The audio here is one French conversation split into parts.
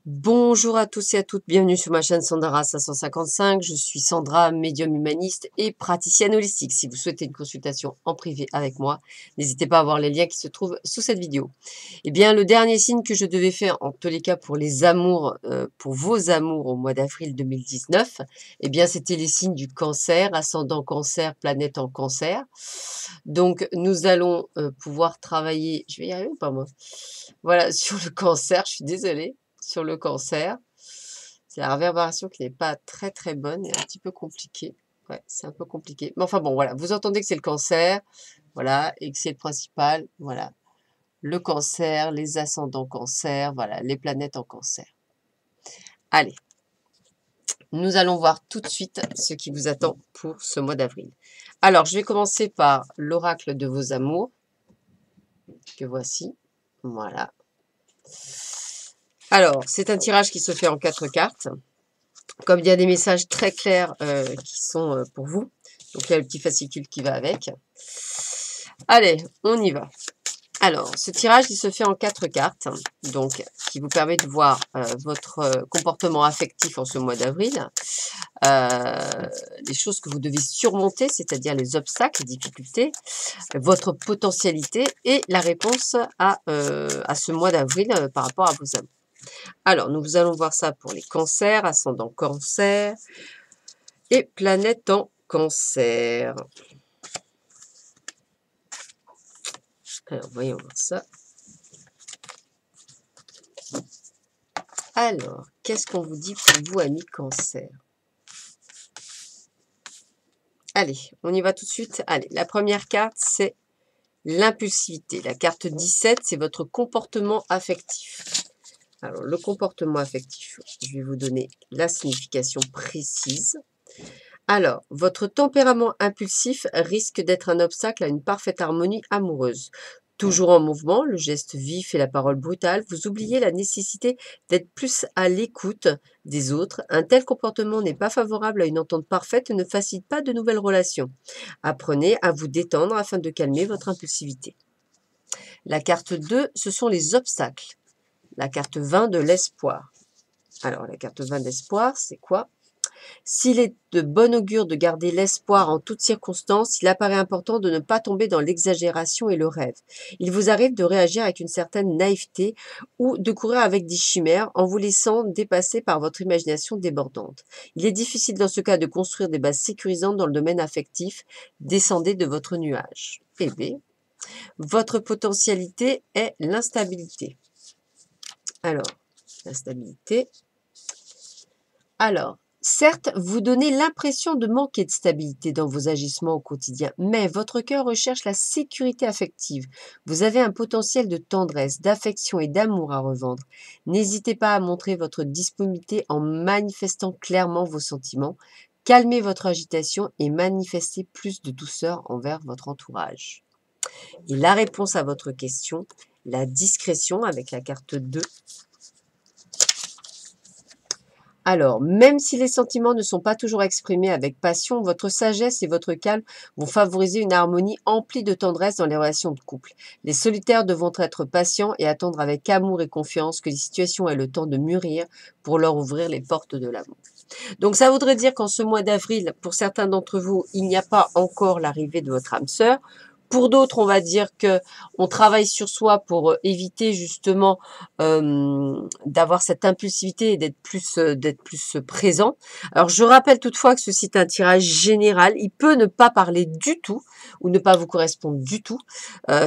Bonjour à tous et à toutes, bienvenue sur ma chaîne Sandra 555. Je suis Sandra, médium humaniste et praticienne holistique. Si vous souhaitez une consultation en privé avec moi, n'hésitez pas à voir les liens qui se trouvent sous cette vidéo. Eh bien, le dernier signe que je devais faire, en tous les cas pour les amours, pour vos amours au mois d'avril 2019, eh bien, c'était les signes du cancer, ascendant cancer, planète en cancer. Donc, nous allons pouvoir travailler, je vais y arriver ou pas moi? Voilà, sur le cancer, je suis désolée. Sur le cancer. C'est la réverbération qui n'est pas très très bonne et un petit peu compliquée. Ouais, c'est un peu compliqué. Mais enfin bon, voilà, vous entendez que c'est le cancer, voilà, et que c'est le principal, voilà. Le cancer, les ascendants cancer, voilà, les planètes en cancer. Allez, nous allons voir tout de suite ce qui vous attend pour ce mois d'avril. Alors, je vais commencer par l'oracle de vos amours, que voici. Voilà. Alors, c'est un tirage qui se fait en 4 cartes. Comme il y a des messages très clairs qui sont pour vous, donc il y a le petit fascicule qui va avec. Allez, on y va. Alors, ce tirage, il se fait en 4 cartes, donc qui vous permet de voir votre comportement affectif en ce mois d'avril, les choses que vous devez surmonter, c'est-à-dire les obstacles, les difficultés, votre potentialité et la réponse à ce mois d'avril par rapport à vos amours. Alors, nous allons voir ça pour les cancers, ascendant cancer et planète en cancer. Alors, voyons voir ça. Alors, qu'est-ce qu'on vous dit pour vous, amis cancer? Allez, on y va tout de suite. Allez, la première carte, c'est l'impulsivité. La carte 17, c'est votre comportement affectif. Alors, le comportement affectif, je vais vous donner la signification précise. Alors, votre tempérament impulsif risque d'être un obstacle à une parfaite harmonie amoureuse. Toujours en mouvement, le geste vif et la parole brutale, vous oubliez la nécessité d'être plus à l'écoute des autres. Un tel comportement n'est pas favorable à une entente parfaite et ne facilite pas de nouvelles relations. Apprenez à vous détendre afin de calmer votre impulsivité. La carte 2, ce sont les obstacles. La carte 20 de l'espoir. Alors, la carte 20 d'espoir, c'est quoi? S'il est de bon augure de garder l'espoir en toutes circonstances, il apparaît important de ne pas tomber dans l'exagération et le rêve. Il vous arrive de réagir avec une certaine naïveté ou de courir avec des chimères en vous laissant dépasser par votre imagination débordante. Il est difficile dans ce cas de construire des bases sécurisantes dans le domaine affectif. Descendez de votre nuage. Eh bien, votre potentialité est l'instabilité. Alors, l'instabilité. Alors, certes, vous donnez l'impression de manquer de stabilité dans vos agissements au quotidien, mais votre cœur recherche la sécurité affective. Vous avez un potentiel de tendresse, d'affection et d'amour à revendre. N'hésitez pas à montrer votre disponibilité en manifestant clairement vos sentiments. Calmez votre agitation et manifestez plus de douceur envers votre entourage. Et la réponse à votre question, la discrétion avec la carte 2. Alors, même si les sentiments ne sont pas toujours exprimés avec passion, votre sagesse et votre calme vont favoriser une harmonie emplie de tendresse dans les relations de couple. Les solitaires devront être patients et attendre avec amour et confiance que les situations aient le temps de mûrir pour leur ouvrir les portes de l'amour. Donc, ça voudrait dire qu'en ce mois d'avril, pour certains d'entre vous, il n'y a pas encore l'arrivée de votre âme sœur. Pour d'autres, on va dire que on travaille sur soi pour éviter justement d'avoir cette impulsivité et d'être plus présent. Alors, je rappelle toutefois que ceci est un tirage général. Il peut ne pas parler du tout ou ne pas vous correspondre du tout.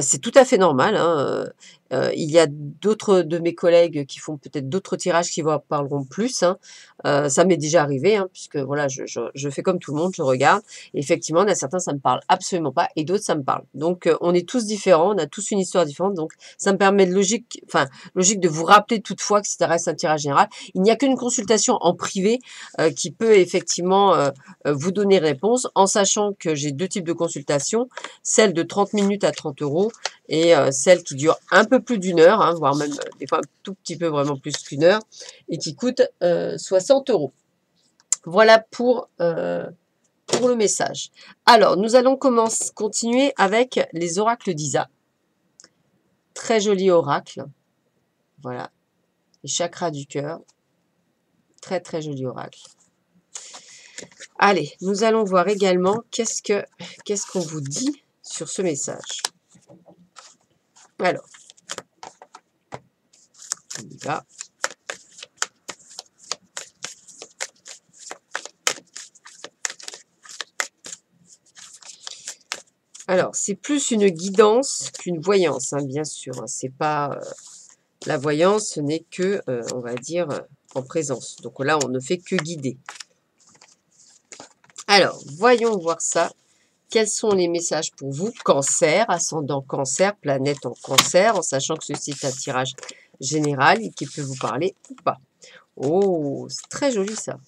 C'est tout à fait normal, hein. Il y a d'autres de mes collègues qui font peut-être d'autres tirages qui vous parleront plus, hein. Ça m'est déjà arrivé, hein, puisque voilà, je fais comme tout le monde, je regarde. Et effectivement, il y en a certains, ça me parle absolument pas, et d'autres, ça me parle. Donc, on est tous différents, on a tous une histoire différente. Donc, ça me permet de logique de vous rappeler toutefois que ça reste un tirage général. Il n'y a qu'une consultation en privé qui peut effectivement vous donner réponse, en sachant que j'ai 2 types de consultations, celle de 30 minutes à 30 € et celle qui dure un peu plus d'1 heure, hein, voire même des fois un tout petit peu vraiment plus qu'1 heure, et qui coûte 60 €. Voilà pour le message. Alors, nous allons continuer avec les oracles d'Isa. Très joli oracle. Voilà. Les chakras du cœur. Très, très joli oracle. Allez, nous allons voir également qu'est-ce qu'on vous dit sur ce message. Alors, on y va. Alors, c'est plus une guidance qu'une voyance, hein, bien sûr. Hein. C'est pas la voyance, ce n'est que, on va dire, en présence. Donc là, on ne fait que guider. Alors, voyons voir ça. Quels sont les messages pour vous? Cancer, ascendant Cancer, planète en Cancer, en sachant que ceci est un tirage général et qui peut vous parler ou pas. Oh, c'est très joli ça.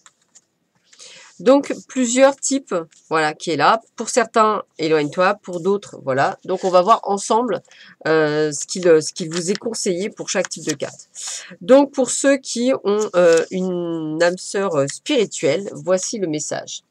Donc, plusieurs types, voilà, qui est là. Pour certains, éloigne-toi. Pour d'autres, voilà. Donc, on va voir ensemble ce qu'il vous est conseillé pour chaque type de carte. Donc, pour ceux qui ont une âme sœur spirituelle, voici le message.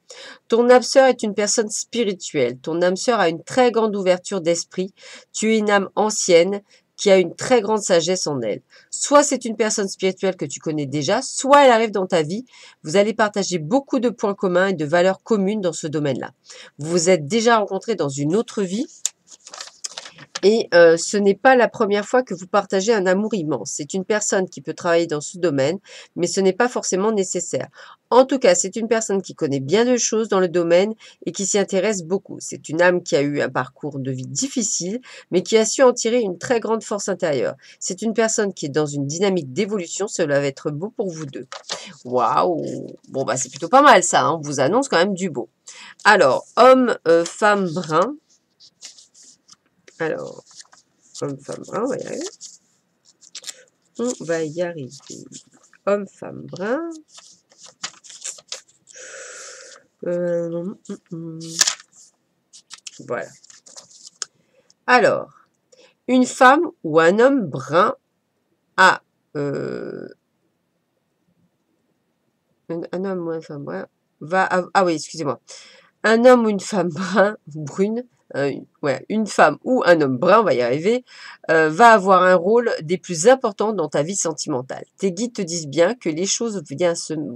Ton âme sœur est une personne spirituelle. Ton âme sœur a une très grande ouverture d'esprit. Tu es une âme ancienne qui a une très grande sagesse en elle. Soit c'est une personne spirituelle que tu connais déjà, soit elle arrive dans ta vie. Vous allez partager beaucoup de points communs et de valeurs communes dans ce domaine-là. Vous vous êtes déjà rencontrés dans une autre vie. Et ce n'est pas la première fois que vous partagez un amour immense. C'est une personne qui peut travailler dans ce domaine, mais ce n'est pas forcément nécessaire. En tout cas, c'est une personne qui connaît bien de choses dans le domaine et qui s'y intéresse beaucoup. C'est une âme qui a eu un parcours de vie difficile, mais qui a su en tirer une très grande force intérieure. C'est une personne qui est dans une dynamique d'évolution. Cela va être beau pour vous deux. Waouh! Bon, bah c'est plutôt pas mal ça. Hein. On vous annonce quand même du beau. Alors, homme, femme, brun. Alors, homme, femme, brun, on va y arriver. On va y arriver. Homme, femme, brun. Voilà. Alors, une femme ou un homme brun a... un homme ou une femme brun va... Ah oui, excusez-moi. Un homme ou une femme brun ou brune, une femme ou un homme brun, on va y arriver, va avoir un rôle des plus importants dans ta vie sentimentale. Tes guides te disent bien que les choses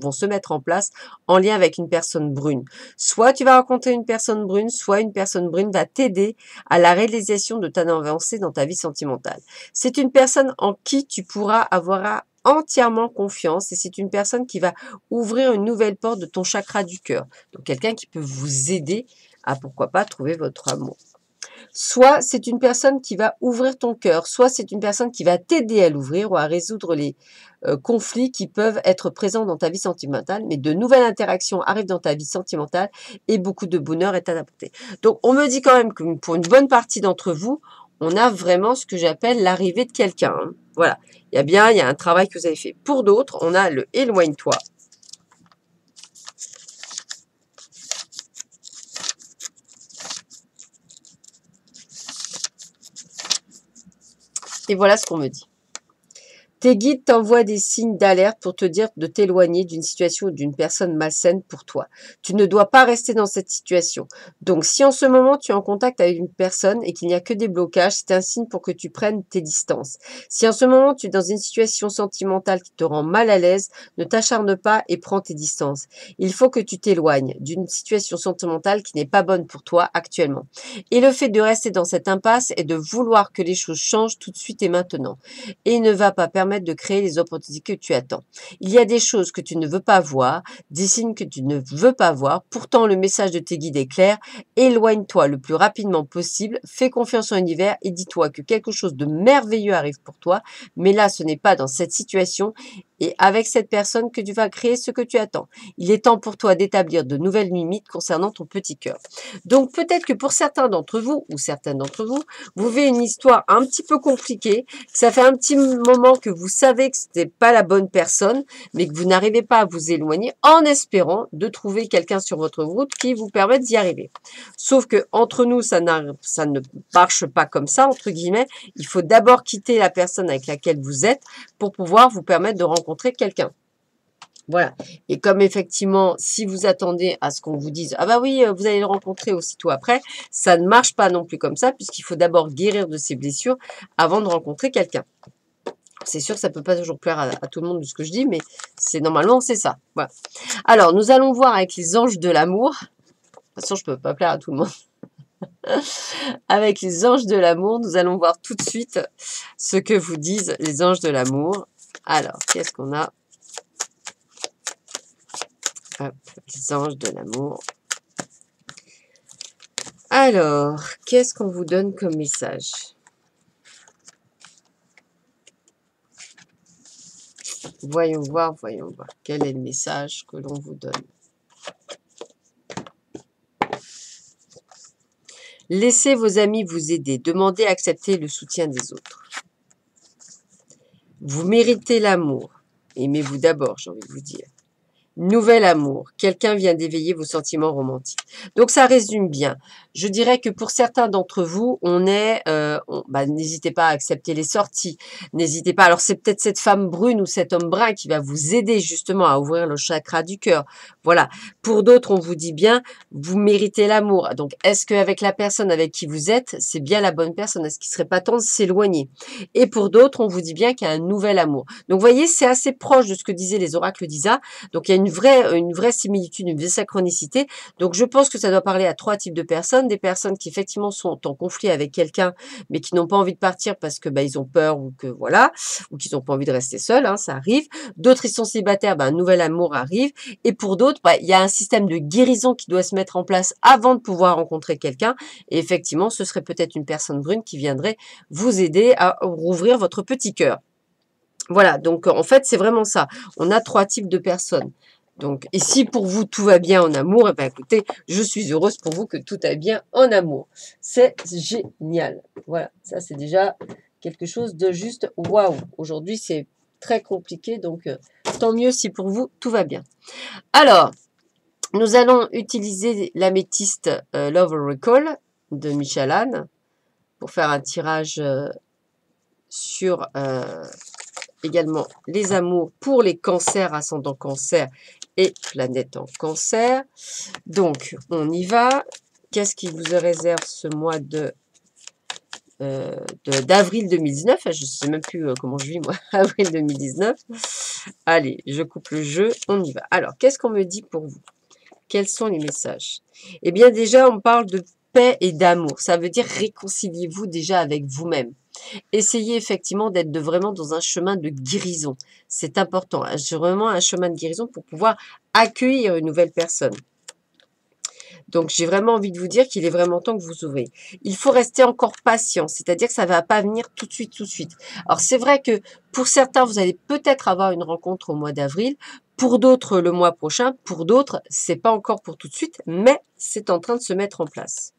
vont se mettre en place en lien avec une personne brune. Soit tu vas rencontrer une personne brune, soit une personne brune va t'aider à la réalisation de ta avancée dans ta vie sentimentale. C'est une personne en qui tu pourras avoir entièrement confiance et c'est une personne qui va ouvrir une nouvelle porte de ton chakra du cœur. Donc quelqu'un qui peut vous aider à, pourquoi pas, trouver votre amour. Soit c'est une personne qui va ouvrir ton cœur, soit c'est une personne qui va t'aider à l'ouvrir ou à résoudre les conflits qui peuvent être présents dans ta vie sentimentale, mais de nouvelles interactions arrivent dans ta vie sentimentale et beaucoup de bonheur est à apporter. Donc on me dit quand même que pour une bonne partie d'entre vous, on a vraiment ce que j'appelle l'arrivée de quelqu'un. Hein. Voilà, il y a un travail que vous avez fait. Pour d'autres, on a le éloigne-toi. Et voilà ce qu'on me dit. Tes guides t'envoient des signes d'alerte pour te dire de t'éloigner d'une situation ou d'une personne malsaine pour toi. Tu ne dois pas rester dans cette situation. Donc, si en ce moment tu es en contact avec une personne et qu'il n'y a que des blocages, c'est un signe pour que tu prennes tes distances. Si en ce moment tu es dans une situation sentimentale qui te rend mal à l'aise, ne t'acharne pas et prends tes distances. Il faut que tu t'éloignes d'une situation sentimentale qui n'est pas bonne pour toi actuellement. Et le fait de rester dans cette impasse est de vouloir que les choses changent tout de suite et maintenant. Et ne va pas permettre de créer les opportunités que tu attends. Il y a des choses que tu ne veux pas voir, des signes que tu ne veux pas voir. Pourtant, le message de tes guides est clair. Éloigne-toi le plus rapidement possible. Fais confiance en l'univers et dis-toi que quelque chose de merveilleux arrive pour toi. Mais là, ce n'est pas dans cette situation et avec cette personne que tu vas créer ce que tu attends. Il est temps pour toi d'établir de nouvelles limites concernant ton petit cœur. Donc, peut-être que pour certains d'entre vous ou certaines d'entre vous, vous vivez une histoire un petit peu compliquée. Ça fait un petit moment que vous savez que ce n'était pas la bonne personne, mais que vous n'arrivez pas à vous éloigner en espérant de trouver quelqu'un sur votre route qui vous permette d'y arriver. Sauf que entre nous, ça ne marche pas comme ça, entre guillemets. Il faut d'abord quitter la personne avec laquelle vous êtes pour pouvoir vous permettre de rencontrer quelqu'un. Voilà. Et comme effectivement, si vous attendez à ce qu'on vous dise « Ah bah oui, vous allez le rencontrer aussitôt après », ça ne marche pas non plus comme ça, puisqu'il faut d'abord guérir de ses blessures avant de rencontrer quelqu'un. C'est sûr que ça ne peut pas toujours plaire à tout le monde de ce que je dis, mais normalement, c'est ça. Voilà. Alors, nous allons voir avec les anges de l'amour. De toute façon, je ne peux pas plaire à tout le monde. Avec les anges de l'amour, nous allons voir tout de suite ce que vous disent les anges de l'amour. Alors, qu'est-ce qu'on a? Hop, les anges de l'amour. Alors, qu'est-ce qu'on vous donne comme message? Voyons voir. Quel est le message que l'on vous donne? Laissez vos amis vous aider. Demandez à accepter le soutien des autres. Vous méritez l'amour. Aimez-vous d'abord, j'ai envie de vous dire. Nouvel amour. Quelqu'un vient d'éveiller vos sentiments romantiques. Donc, ça résume bien. Je dirais que pour certains d'entre vous, n'hésitez pas à accepter les sorties. N'hésitez pas. Alors, c'est peut-être cette femme brune ou cet homme brun qui va vous aider justement à ouvrir le chakra du cœur. Voilà. Pour d'autres, on vous dit bien, vous méritez l'amour. Donc, est-ce qu'avec la personne avec qui vous êtes, c'est bien la bonne personne? Est-ce qu'il ne serait pas temps de s'éloigner? Et pour d'autres, on vous dit bien qu'il y a un nouvel amour. Donc, vous voyez, c'est assez proche de ce que disaient les oracles d'Isa. Donc, il y a une vraie similitude, une vraie synchronicité. Donc, je pense que ça doit parler à 3 types de personnes. Des personnes qui, effectivement, sont en conflit avec quelqu'un, mais qui n'ont pas envie de partir parce que ils ont peur ou que voilà, ou qu'ils n'ont pas envie de rester seuls, hein, ça arrive. D'autres, ils sont célibataires, un nouvel amour arrive. Et pour d'autres, il y a un système de guérison qui doit se mettre en place avant de pouvoir rencontrer quelqu'un. Et effectivement, ce serait peut-être une personne brune qui viendrait vous aider à rouvrir votre petit cœur. Voilà, donc en fait, c'est vraiment ça. On a 3 types de personnes. Donc, et si pour vous tout va bien en amour, eh bien écoutez, je suis heureuse pour vous que tout aille bien en amour. C'est génial. Voilà, ça c'est déjà quelque chose de juste waouh. Aujourd'hui, c'est très compliqué, donc tant mieux si pour vous tout va bien. Alors, nous allons utiliser l'améthyste Love Recall de Michel Anne pour faire un tirage sur également les amours pour les cancers, ascendant cancer et planète en cancer. Donc, on y va. Qu'est-ce qui vous réserve ce mois d'avril 2019? Je ne sais même plus comment je vis, moi, avril 2019. Allez, je coupe le jeu, on y va. Alors, qu'est-ce qu'on me dit pour vous? Quels sont les messages? Eh bien, déjà, on parle de paix et d'amour. Ça veut dire réconciliez-vous déjà avec vous-même. Essayez effectivement d'être vraiment dans un chemin de guérison. C'est important. C'est vraiment un chemin de guérison pour pouvoir accueillir une nouvelle personne. Donc, j'ai vraiment envie de vous dire qu'il est vraiment temps que vous ouvriez. Il faut rester encore patient, c'est-à-dire que ça ne va pas venir tout de suite. Alors, c'est vrai que pour certains, vous allez peut-être avoir une rencontre au mois d'avril. Pour d'autres, le mois prochain. Pour d'autres, ce n'est pas encore pour tout de suite, mais c'est en train de se mettre en place.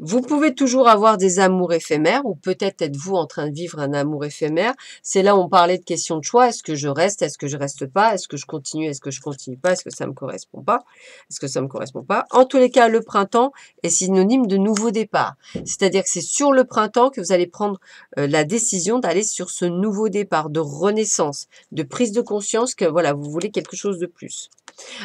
Vous pouvez toujours avoir des amours éphémères ou peut-être êtes-vous en train de vivre un amour éphémère. C'est là où on parlait de question de choix. Est-ce que je reste? Est-ce que je reste pas? Est-ce que je continue? Est-ce que je continue pas? Est-ce que ça me correspond pas? Est-ce que ça me correspond pas? En tous les cas, le printemps est synonyme de nouveau départ. C'est-à-dire que c'est sur le printemps que vous allez prendre la décision d'aller sur ce nouveau départ, de renaissance, de prise de conscience que voilà, vous voulez quelque chose de plus.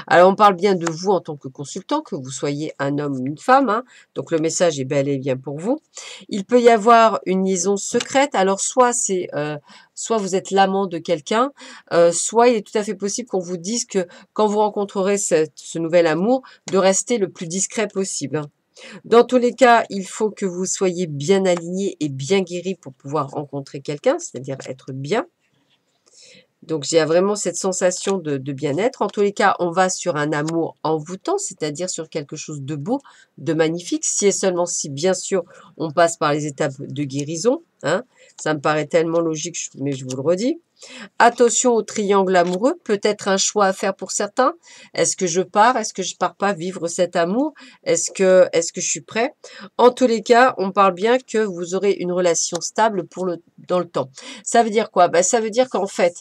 Alors, on parle bien de vous en tant que consultant, que vous soyez un homme ou une femme. Hein. Donc, le message est bel et bien pour vous. Il peut y avoir une liaison secrète. Alors, soit vous êtes l'amant de quelqu'un, soit il est tout à fait possible qu'on vous dise que quand vous rencontrerez ce nouvel amour, de rester le plus discret possible. Hein. Dans tous les cas, il faut que vous soyez bien aligné et bien guéri pour pouvoir rencontrer quelqu'un, c'est-à-dire être bien. Donc, j'ai vraiment cette sensation de bien-être. En tous les cas, on va sur un amour envoûtant, c'est-à-dire sur quelque chose de beau, de magnifique, si et seulement si, bien sûr, on passe par les étapes de guérison. Hein. Ça me paraît tellement logique, mais je vous le redis. Attention au triangle amoureux, peut-être un choix à faire pour certains. Est-ce que je pars? Est-ce que je pars pas vivre cet amour? Est-ce que je suis prêt? En tous les cas, on parle bien que vous aurez une relation stable dans le temps. Ça veut dire quoi? Ça veut dire qu'en fait,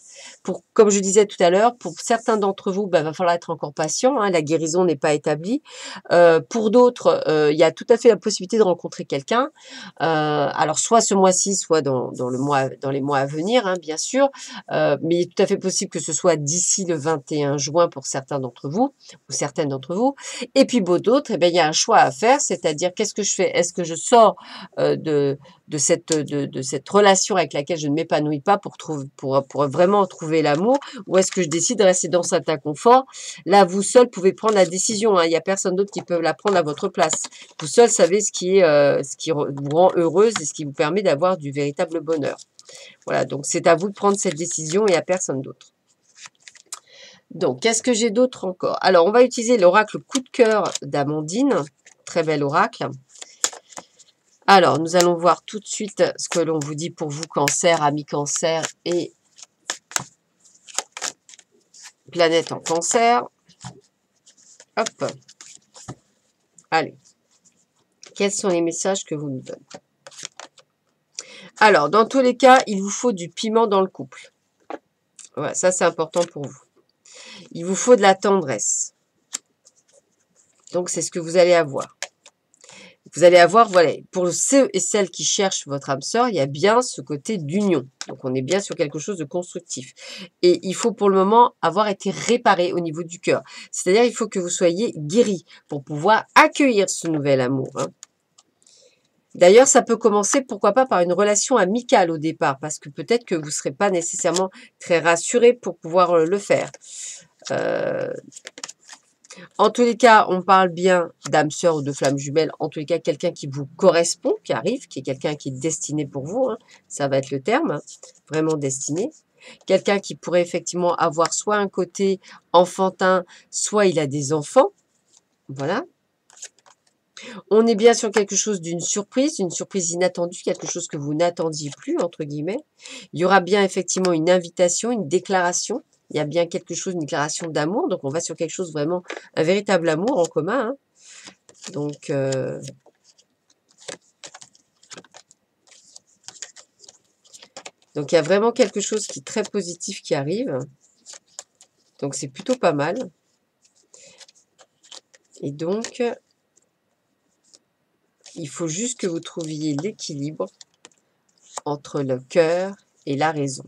comme je disais tout à l'heure, pour certains d'entre vous, va falloir être encore patient. Hein, la guérison n'est pas établie. Pour d'autres, il y a tout à fait la possibilité de rencontrer quelqu'un. Alors, soit ce mois-ci, soit dans les mois à venir, hein, bien sûr. mais il est tout à fait possible que ce soit d'ici le 21 juin pour certains d'entre vous, ou certaines d'entre vous. Et puis pour d'autres, eh bien, il y a un choix à faire, c'est-à-dire qu'est-ce que je fais? Est-ce que je sors de cette relation avec laquelle je ne m'épanouis pas pour vraiment trouver l'amour, ou est-ce que je décide de rester dans cet inconfort? Là, vous seul pouvez prendre la décision, hein. Il n'y a personne d'autre qui peut la prendre à votre place. Vous seul savez ce qui vous rend heureuse et ce qui vous permet d'avoir du véritable bonheur. Voilà, donc c'est à vous de prendre cette décision et à personne d'autre. Donc, qu'est-ce que j'ai d'autre encore? Alors, on va utiliser l'oracle coup de cœur d'Amandine. Très bel oracle. Alors, nous allons voir tout de suite ce que l'on vous dit pour vous, Cancer, amis Cancer et planète en Cancer. Hop. Allez. Quels sont les messages que vous nous donnez? Alors, dans tous les cas, il vous faut du piment dans le couple. Voilà, ça, c'est important pour vous. Il vous faut de la tendresse. Donc, c'est ce que vous allez avoir. Vous allez avoir, voilà, pour ceux et celles qui cherchent votre âme sœur, il y a bien ce côté d'union. Donc, on est bien sur quelque chose de constructif. Et il faut pour le moment avoir été réparé au niveau du cœur. C'est-à-dire, il faut que vous soyez guéri pour pouvoir accueillir ce nouvel amour, hein. D'ailleurs, ça peut commencer, pourquoi pas, par une relation amicale au départ, parce que peut-être que vous ne serez pas nécessairement très rassuré pour pouvoir le faire. En tous les cas, on parle bien d'âme sœur ou de flamme jumelle. En tous les cas, quelqu'un qui vous correspond, qui arrive, qui est quelqu'un qui est destiné pour vous, hein. Ça va être le terme, hein, vraiment destiné. Quelqu'un qui pourrait effectivement avoir soit un côté enfantin, soit il a des enfants. Voilà. On est bien sur quelque chose d'une surprise inattendue, quelque chose que vous n'attendiez plus, entre guillemets. Il y aura bien effectivement une invitation, une déclaration. Il y a bien quelque chose, une déclaration d'amour. Donc, on va sur quelque chose vraiment, un véritable amour en commun, hein. Donc, il y a vraiment quelque chose qui est très positif qui arrive. Donc, c'est plutôt pas mal. Et donc, il faut juste que vous trouviez l'équilibre entre le cœur et la raison.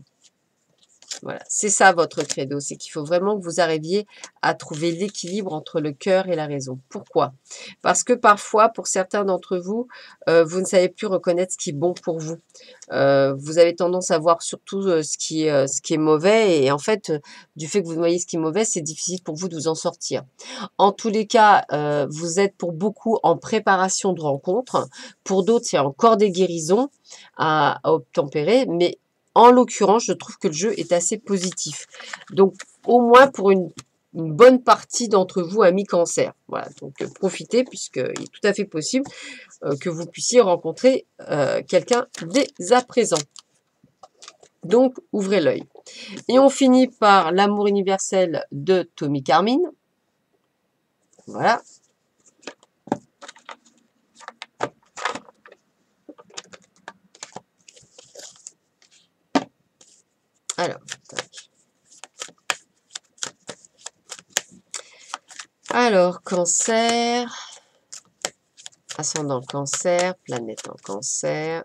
Voilà, c'est ça votre credo, c'est qu'il faut vraiment que vous arriviez à trouver l'équilibre entre le cœur et la raison. Pourquoi? Parce que parfois, pour certains d'entre vous, vous ne savez plus reconnaître ce qui est bon pour vous. Vous avez tendance à voir surtout ce qui est mauvais et en fait, du fait que vous voyez ce qui est mauvais, c'est difficile pour vous de vous en sortir. En tous les cas, vous êtes pour beaucoup en préparation de rencontre. Pour d'autres, il y a encore des guérisons à obtempérer, mais en l'occurrence, je trouve que le jeu est assez positif. Donc, au moins pour une bonne partie d'entre vous, amis Cancer. Voilà, donc profitez puisqu'il est tout à fait possible que vous puissiez rencontrer quelqu'un dès à présent. Donc, ouvrez l'œil. Et on finit par l'amour universel de Tommy Carmine. Voilà. Alors, Cancer, ascendant Cancer, planète en Cancer.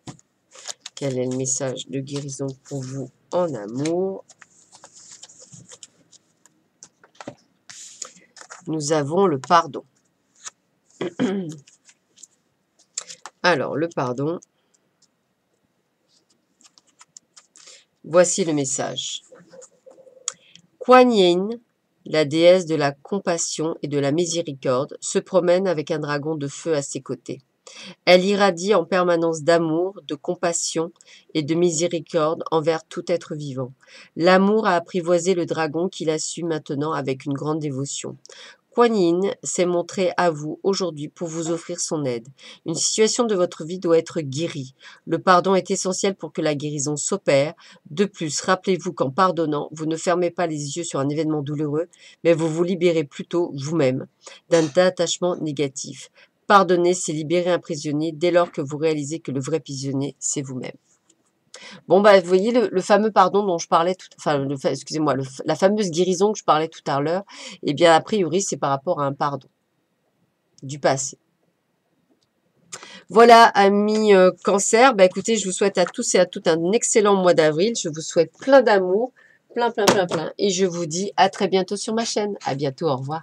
Quel est le message de guérison pour vous en amour? Nous avons le pardon. Alors, le pardon. Voici le message. Kuan Yin, la déesse de la compassion et de la miséricorde, se promène avec un dragon de feu à ses côtés. Elle irradie en permanence d'amour, de compassion et de miséricorde envers tout être vivant. L'amour a apprivoisé le dragon qui la suit maintenant avec une grande dévotion. Kuan Yin s'est montré à vous aujourd'hui pour vous offrir son aide. Une situation de votre vie doit être guérie. Le pardon est essentiel pour que la guérison s'opère. De plus, rappelez-vous qu'en pardonnant, vous ne fermez pas les yeux sur un événement douloureux, mais vous vous libérez plutôt vous-même d'un attachement négatif. Pardonner, c'est libérer un prisonnier dès lors que vous réalisez que le vrai prisonnier, c'est vous-même. Bon, bah, vous voyez le fameux pardon dont je parlais, excusez-moi, la fameuse guérison que je parlais tout à l'heure, eh bien, a priori, c'est par rapport à un pardon du passé. Voilà, amis Cancer, bah écoutez, je vous souhaite à tous et à toutes un excellent mois d'avril. Je vous souhaite plein d'amour, plein, plein, plein, plein. Et je vous dis à très bientôt sur ma chaîne. À bientôt, au revoir.